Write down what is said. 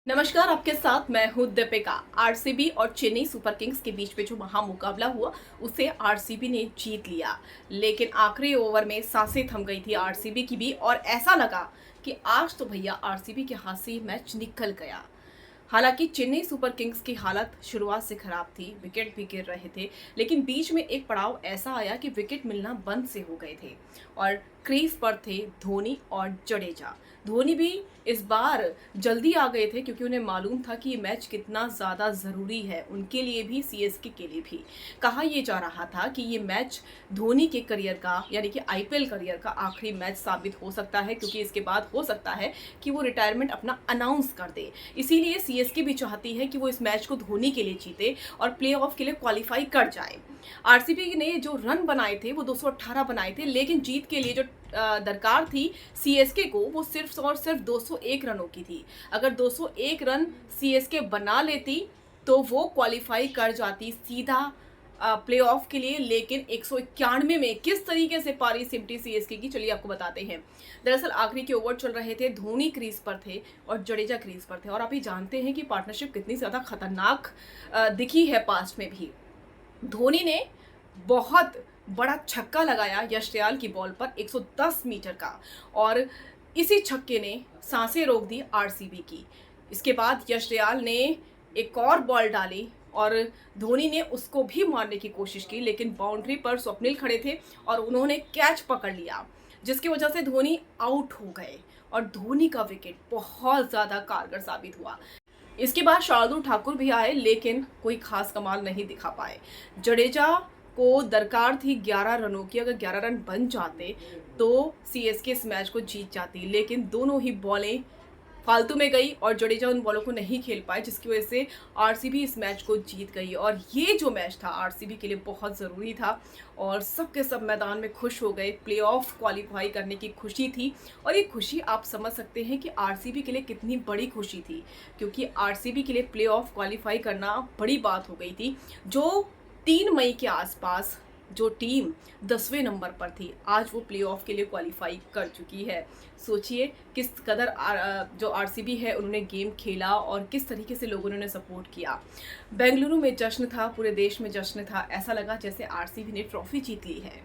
नमस्कार, आपके साथ मैं हूं दीपिका। आरसीबी और चेन्नई सुपर किंग्स के बीच में जो महामुकाबला हुआ उसे आरसीबी ने जीत लिया, लेकिन आखिरी ओवर में सांसें थम गई थी आरसीबी की भी और ऐसा लगा कि आज तो भैया आरसीबी के हाथ से मैच निकल गया। हालांकि चेन्नई सुपर किंग्स की हालत शुरुआत से खराब थी, विकेट भी गिर रहे थे, लेकिन बीच में एक पड़ाव ऐसा आया कि विकेट मिलना बंद से हो गए थे और क्रीज पर थे धोनी और जडेजा। धोनी भी इस बार जल्दी आ गए थे क्योंकि उन्हें मालूम था कि ये मैच कितना ज़्यादा ज़रूरी है उनके लिए भी, सीएसके के लिए भी। कहा यह जा रहा था कि ये मैच धोनी के करियर का यानी कि आईपीएल करियर का आखिरी मैच साबित हो सकता है, क्योंकि इसके बाद हो सकता है कि वो रिटायरमेंट अपना अनाउंस कर दे। इसीलिए सीएसके भी चाहती है कि वो इस मैच को धोनी के लिए जीते और प्ले ऑफ के लिए क्वालिफाई कर जाए। आरसीबी ने जो रन बनाए थे वो 218 बनाए थे, लेकिन जीत के लिए जो दरकार थी सीएसके को वो सिर्फ और सिर्फ 201 रनों की थी। अगर 201 रन सीएसके बना लेती तो वो क्वालिफाई कर जाती सीधा प्ले ऑफ के लिए, लेकिन 191 में किस तरीके से पारी सिमटी सीएसके की, चलिए आपको बताते हैं। दरअसल आखिरी के ओवर चल रहे थे, धोनी क्रीज पर थे और जडेजा क्रीज पर थे, और आप ही जानते हैं कि पार्टनरशिप कितनी ज़्यादा खतरनाक दिखी है पास्ट में भी। धोनी ने बहुत बड़ा छक्का लगाया यश दयाल की बॉल पर 110 मीटर का, और इसी छक्के ने सांसें रोक दी आरसीबी की। इसके बाद यश दयाल ने एक और बॉल डाली और धोनी ने उसको भी मारने की कोशिश की, लेकिन बाउंड्री पर स्वप्निल खड़े थे और उन्होंने कैच पकड़ लिया, जिसकी वजह से धोनी आउट हो गए और धोनी का विकेट बहुत ज़्यादा कारगर साबित हुआ। इसके बाद शार्दुल ठाकुर भी आए, लेकिन कोई खास कमाल नहीं दिखा पाए। जडेजा को दरकार थी 11 रनों की, अगर 11 रन बन जाते तो सीएसके इस मैच को जीत जाती, लेकिन दोनों ही बॉलें फालतू में गई और जडेजा उन बॉलों को नहीं खेल पाए, जिसकी वजह से आरसीबी इस मैच को जीत गई। और ये जो मैच था आरसीबी के लिए बहुत ज़रूरी था और सब के सब मैदान में खुश हो गए। प्लेऑफ क्वालिफाई करने की खुशी थी, और ये खुशी आप समझ सकते हैं कि आरसीबी के लिए कितनी बड़ी खुशी थी, क्योंकि आरसीबी के लिए प्लेऑफ क्वालिफाई करना बड़ी बात हो गई थी। जो 3 मई के आसपास जो टीम 10वें नंबर पर थी, आज वो प्लेऑफ के लिए क्वालिफाई कर चुकी है। सोचिए किस कदर जो आरसीबी है उन्होंने गेम खेला और किस तरीके से लोगों ने उन्हें सपोर्ट किया। बेंगलुरु में जश्न था, पूरे देश में जश्न था, ऐसा लगा जैसे आरसीबी ने ट्रॉफी जीत ली है।